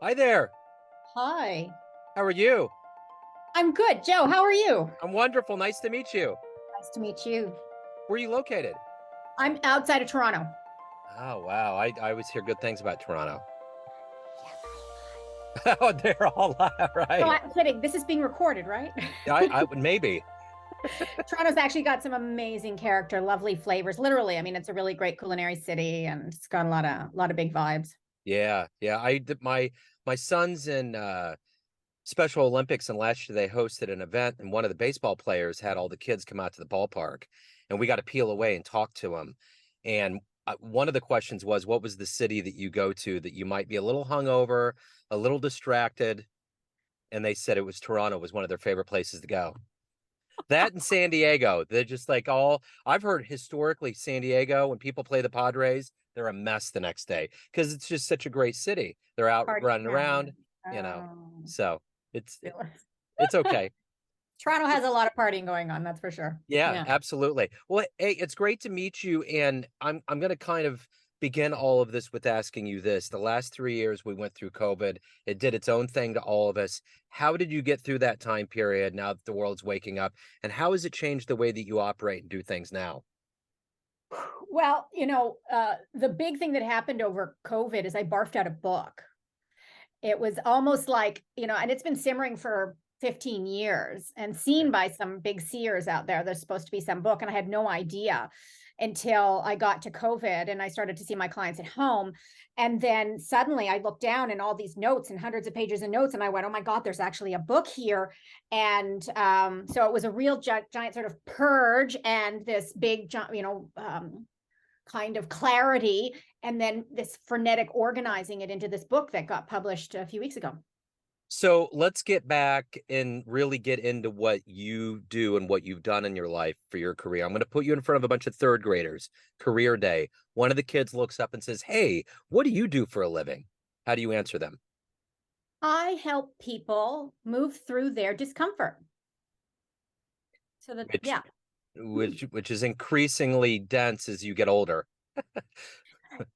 Hi there. Hi. How are you? I'm good. Joe, how are you? I'm wonderful. Nice to meet you. Nice to meet you. Where are you located? I'm outside of Toronto. Oh, wow. I always hear good things about Toronto. Yes, Oh, they're all no, right. I'm kidding. This is being recorded, right? I would maybe. Toronto's actually got some amazing character, lovely flavors. Literally, I mean, it's a really great culinary city and it's got a lot of big vibes. Yeah, yeah. My son's in Special Olympics, and last year they hosted an event, and one of the baseball players had all the kids come out to the ballpark, and we got to peel away and talk to them. And one of the questions was, what was the city that you go to that you might be a little hungover, a little distracted? And they said it was Toronto was one of their favorite places to go. That and San Diego. They're just like all I've heard historically San Diego, when people play the Padres, they're a mess the next day because it's just such a great city. They're out Party running around, town. you know. Oh, So it's it, really? it's okay. Toronto has a lot of partying going on, that's for sure. Yeah, Yeah. absolutely. Well, hey, it's great to meet you, and I'm going to kind of begin all of this with asking you this. The last 3 years we went through COVID. It did its own thing to all of us. How did you get through that time period now that the world's waking up? And how has it changed the way that you operate and do things now? Well, the big thing that happened over COVID is I barfed out a book. It was almost like, and it's been simmering for 15 years and Yeah. seen by some big seers out there. There's supposed to be some book, and I had no idea until I got to COVID and I started to see my clients at home. And then suddenly I looked down and all these notes and hundreds of pages of notes, and I went, oh my God, there's actually a book here. And so it was a real giant sort of purge and this big, kind of clarity, and then this frenetic organizing it into this book that got published a few weeks ago. So let's get back and really get into what you do and what you've done in your life for your career. I'm going to put you in front of a bunch of third graders, career day. One of the kids looks up and says, "Hey, what do you do for a living?" How do you answer them? I help people move through their discomfort. So that, Which yeah, which is increasingly dense as you get older.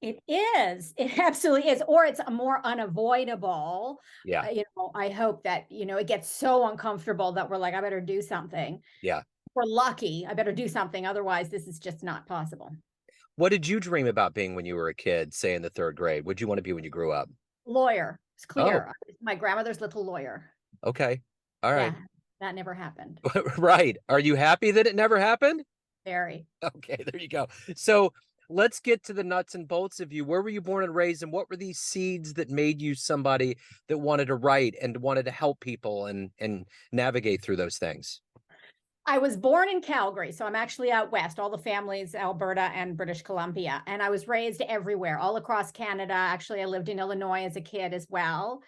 it is. It absolutely is. Or it's a more unavoidable. Yeah. I hope that, it gets so uncomfortable that we're like, I better do something. Yeah. We're lucky. I better do something. Otherwise, this is just not possible. What did you dream about being when you were a kid, say in the third grade? What'd you want to be when you grew up? Lawyer. It's Oh, clear. My grandmother's little lawyer. okay. All right. Yeah, that never happened. Right. Are you happy that it never happened? Very. Okay, there you go. So let's get to the nuts and bolts of you. Where were you born and raised, and what were these seeds that made you somebody that wanted to write and wanted to help people and navigate through those things? I was born in Calgary, so I'm actually out west. All the families, Alberta and British Columbia. And I was raised everywhere, all across Canada. Actually, I lived in Illinois as a kid as well.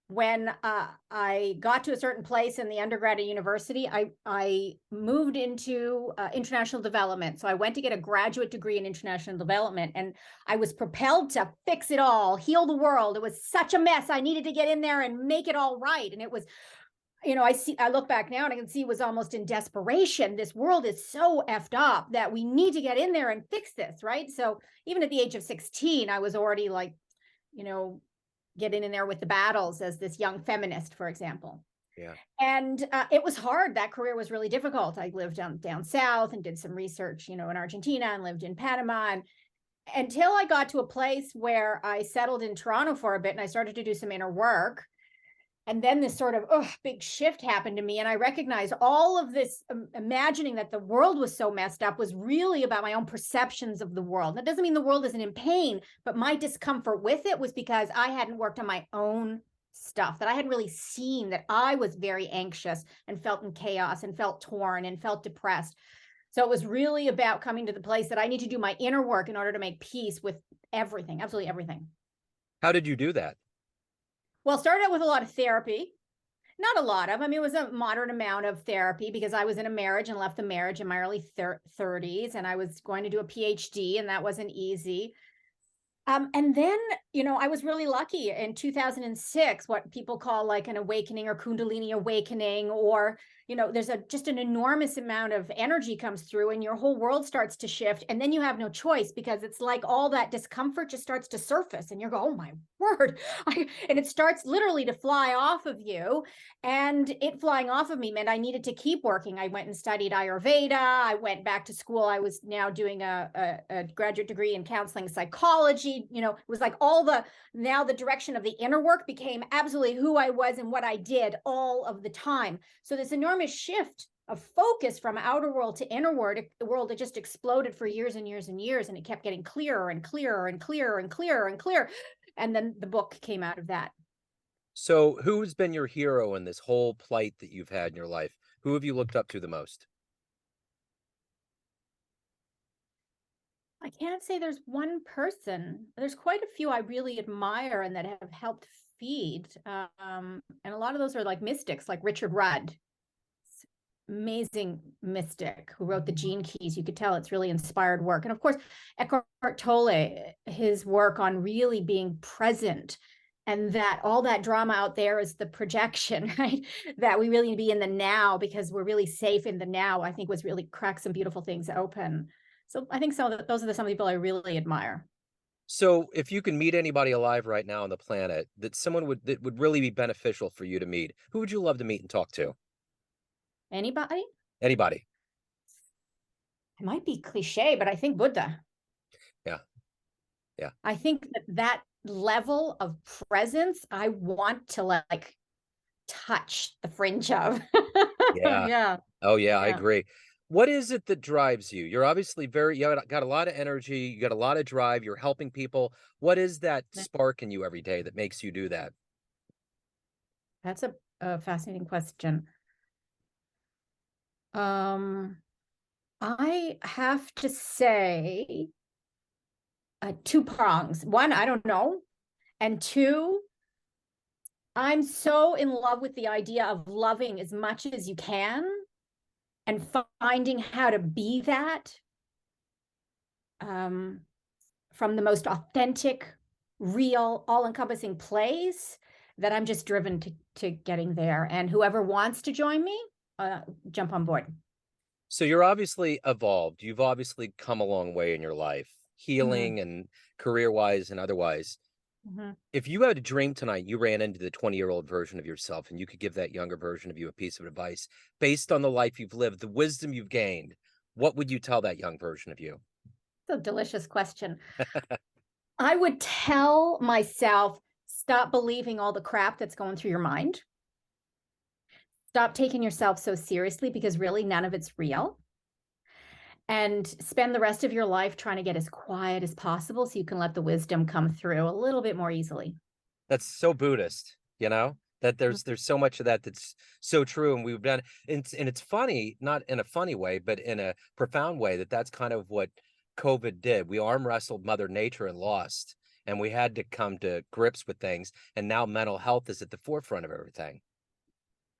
When I got to a certain place in the undergrad at university, I moved into international development. So I went to get a graduate degree in international development, and I was propelled to fix it all, heal the world. It was such a mess. I needed to get in there and make it all right. And it was, I look back now and I can see it was almost in desperation. This world is so effed up that we need to get in there and fix this, right? So even at the age of 16, I was already like, you know, getting in there with the battles as this young feminist, for example. Yeah. And it was hard. That career was really difficult. I lived down south and did some research, in Argentina, and lived in Panama. And until I got to a place where I settled in Toronto for a bit and I started to do some inner work. And then this sort of big shift happened to me. And I recognized all of this imagining that the world was so messed up was really about my own perceptions of the world. That doesn't mean the world isn't in pain, but my discomfort with it was because I hadn't worked on my own stuff, that I hadn't really seen that I was very anxious and felt in chaos and felt torn and felt depressed. So it was really about coming to the place that I need to do my inner work in order to make peace with everything, absolutely everything. How did you do that? Well, started out with a lot of therapy. Not a lot of, I mean, it was a moderate amount of therapy because I was in a marriage and left the marriage in my early 30s, and I was going to do a PhD, and that wasn't easy. And then, I was really lucky in 2006, what people call like an awakening or Kundalini awakening, or, there's just an enormous amount of energy comes through and your whole world starts to shift. And then you have no choice, because it's like all that discomfort just starts to surface and you're going, oh my word. And it starts literally to fly off of you. And it flying off of me meant I needed to keep working. I went and studied Ayurveda. I went back to school. I was now doing a graduate degree in counseling psychology. It was like now the direction of the inner work became absolutely who I was and what I did all of the time. So this enormous shift of focus from outer world to inner world, it just exploded for years and years and years. And it kept getting clearer and clearer and clearer and clearer and clearer. And then the book came out of that. So who's been your hero in this whole plight that you've had in your life? Who have you looked up to the most? I can't say there's one person. There's quite a few I really admire and that have helped feed. And a lot of those are like mystics, like Richard Rudd, amazing mystic who wrote the Gene Keys. You could tell it's really inspired work. And of course, Eckhart Tolle, his work on really being present, and that all that drama out there is the projection, right? That we really need to be in the now because we're really safe in the now, I think was really cracked some beautiful things open. So I think those are some people I really admire. So if you can meet anybody alive right now on the planet that would really be beneficial for you to meet, who would you love to meet and talk to? Anybody? Anybody. It might be cliche, but I think Buddha. Yeah. Yeah. I think that level of presence, I want to like touch the fringe of. Yeah. Yeah. Oh yeah, I Yeah. agree. What is it that drives you? You're obviously you got a lot of energy, you got a lot of drive, you're helping people. What is that spark in you every day that makes you do that? That's a fascinating question. I have to say two prongs. One, I don't know. And two, I'm so in love with the idea of loving as much as you can and finding how to be that from the most authentic, real, all-encompassing place, that I'm just driven to getting there. And whoever wants to join me, jump on board. So you're obviously evolved. You've obviously come a long way in your life, Mm-hmm. healing and career-wise and otherwise. Mm-hmm. If you had a dream tonight, you ran into the 20-year-old version of yourself and you could give that younger version of you a piece of advice based on the life you've lived, the wisdom you've gained, what would you tell that young version of you? It's a delicious question. I would tell myself, stop believing all the crap that's going through your mind. Stop taking yourself so seriously, because really none of it's real. And spend the rest of your life trying to get as quiet as possible so you can let the wisdom come through a little bit more easily. That's so Buddhist, that there's so much of that that's so true. And we've done, and it's funny, not in a funny way, but in a profound way, that's kind of what COVID did. We arm wrestled Mother Nature and lost, and we had to come to grips with things. And now mental health is at the forefront of everything.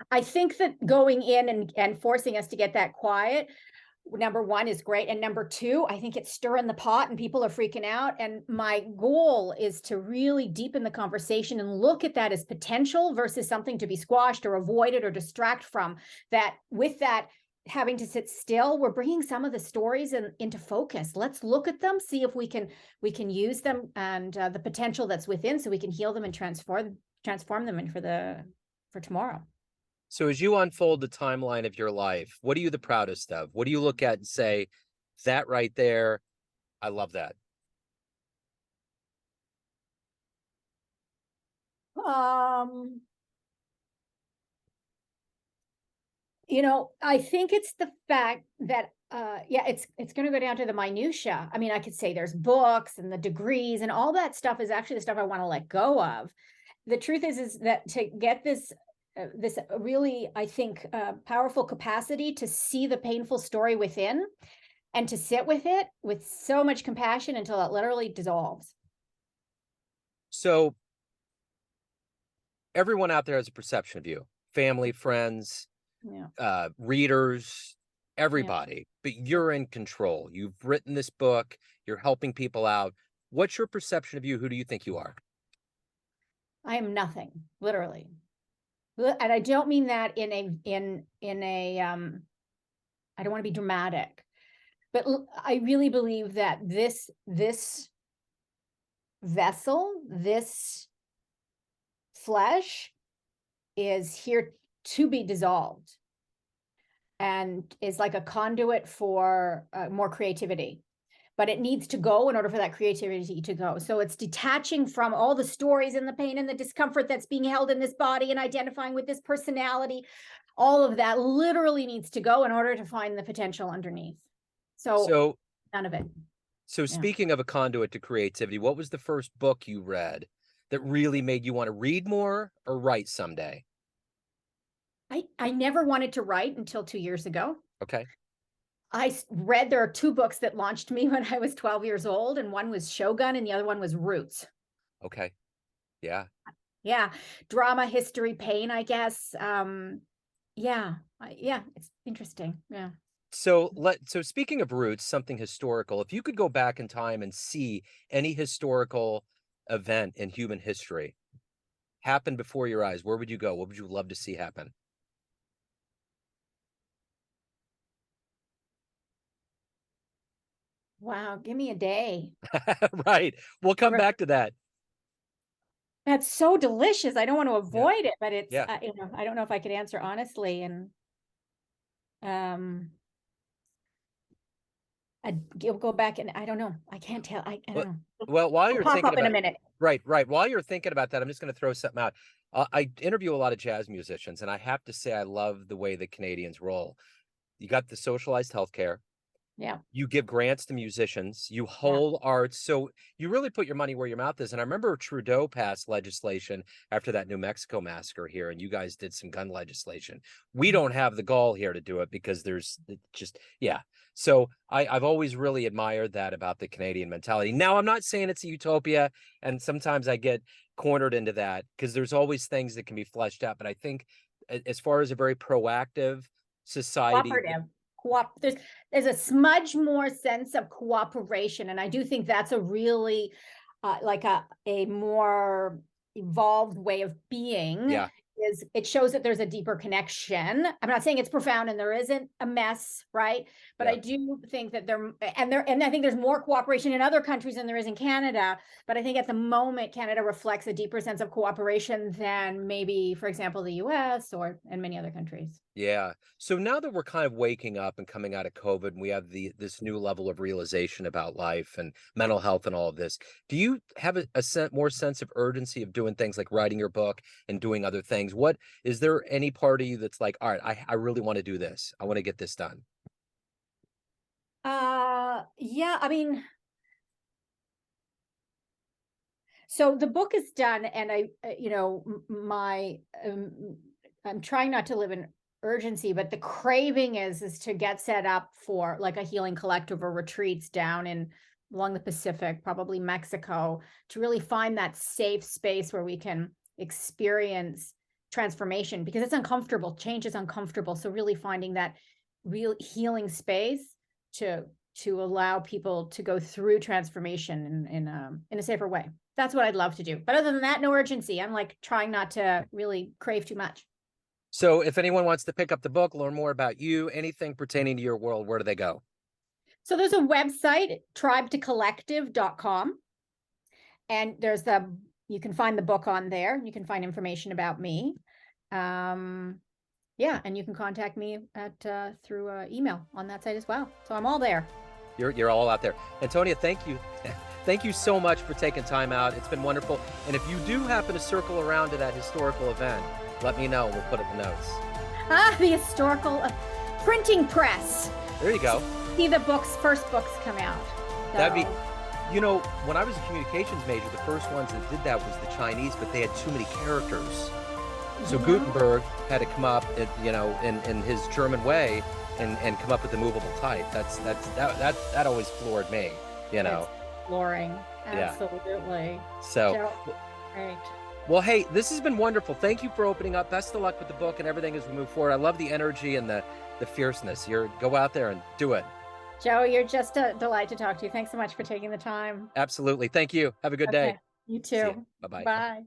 I think that going in and forcing us to get that quiet, number one, is great. And number two, I think it's stirring the pot and people are freaking out. And my goal is to really deepen the conversation and look at that as potential versus something to be squashed or avoided or distract from. That with that, having to sit still, we're bringing some of the stories into focus. Let's look at them, see if we can use them and the potential that's within, so we can heal them and transform them for tomorrow. So as you unfold the timeline of your life, what are you the proudest of? What do you look at and say, that right there, I love that? I think it's the fact that yeah, it's going to go down to the minutia. I mean, I could say there's books and the degrees and all that stuff is actually the stuff I want to let go of. The truth is that to get this really, I think, powerful capacity to see the painful story within and to sit with it with so much compassion until it literally dissolves. So everyone out there has a perception of you, family, friends, readers, everybody, but you're in control. You've written this book, you're helping people out. What's your perception of you? Who do you think you are? I am nothing, literally. And I don't mean that in a I don't want to be dramatic, but I really believe that this vessel, this flesh is here to be dissolved and is like a conduit for more creativity. But it needs to go in order for that creativity to go. So it's detaching from all the stories and the pain and the discomfort that's being held in this body and identifying with this personality. All of that literally needs to go in order to find the potential underneath. So none of it. So speaking of a conduit to creativity, what was the first book you read that really made you want to read more or write someday? I never wanted to write until 2 years ago. Okay. I read, there are 2 books that launched me when I was 12 years old, and one was Shogun and the other one was Roots. Okay. Yeah. Yeah. Drama, history, pain, I guess. Yeah. It's interesting. Yeah. So speaking of roots, something historical, if you could go back in time and see any historical event in human history happen before your eyes, where would you go? What would you love to see happen? Wow, give me a day. Right. We'll come back to that. That's so delicious. I don't want to Yeah. avoid it, but it's Yeah. I don't know if I could answer honestly. And I'd go back and I don't know. I can't tell. I don't know. Well, while It'll you're pop thinking up in a about minute. right. While you're thinking about that, I'm just going to throw something out. I interview a lot of jazz musicians, and I have to say I love the way the Canadians roll. You got the socialized healthcare. Yeah. You give grants to musicians, you Yeah. hold arts. So you really put your money where your mouth is. And I remember Trudeau passed legislation after that New Mexico massacre here, and you guys did some gun legislation. We don't have the gall here to do it because there's just, yeah. So I've always really admired that about the Canadian mentality. Now, I'm not saying it's a utopia, and sometimes I get cornered into that because there's always things that can be fleshed out. But I think as far as a very proactive society, Cooperative. There's a smudge more sense of cooperation, and I do think that's a really like a more evolved way of being. yeah. Is it shows that there's a deeper connection. I'm not saying it's profound and there isn't a mess, right? But Yeah. I do think that and I think there's more cooperation in other countries than there is in Canada. But I think at the moment, Canada reflects a deeper sense of cooperation than maybe, for example, the US and many other countries. Yeah. So now that we're kind of waking up and coming out of COVID, and we have this new level of realization about life and mental health and all of this, do you have more sense of urgency of doing things like writing your book and doing other things? What is there any part of you that's like, all right, I really want to do this. I want to get this done. Yeah, I mean, so the book is done, and I'm trying not to live in urgency, but the craving is to get set up for like a healing collective or retreats down along the Pacific, probably Mexico, to really find that safe space where we can experience transformation, because it's uncomfortable. Change is uncomfortable. So really finding that real healing space to allow people to go through transformation in a safer way. That's what I'd love to do. But other than that, no urgency. I'm like trying not to really crave too much. So if anyone wants to pick up the book, learn more about you, anything pertaining to your world, where do they go? So there's a website, tribetocollective.com. And you can find the book on there. You can find information about me. Yeah, and you can contact me through email on that site as well. So I'm all there. You're all out there. Antonia, thank you. Thank you so much for taking time out. It's been wonderful. And if you do happen to circle around to that historical event, let me know and we'll put it in the notes. The historical printing press. There you go. See the first books come out. So. That'd be, when I was a communications major, the first ones that did that was the Chinese, but they had too many characters. So Gutenberg had to come up, in his German way and come up with the movable type. That always floored me, It's flooring. Absolutely. Yeah. So, right. Well, hey, this has been wonderful. Thank you for opening up. Best of luck with the book and everything as we move forward. I love the energy and the fierceness. Go out there and do it. Joe, you're just a delight to talk to. Thanks so much for taking the time. Absolutely. Thank you. Have a good day. Okay. You See you. too. Bye bye. Bye.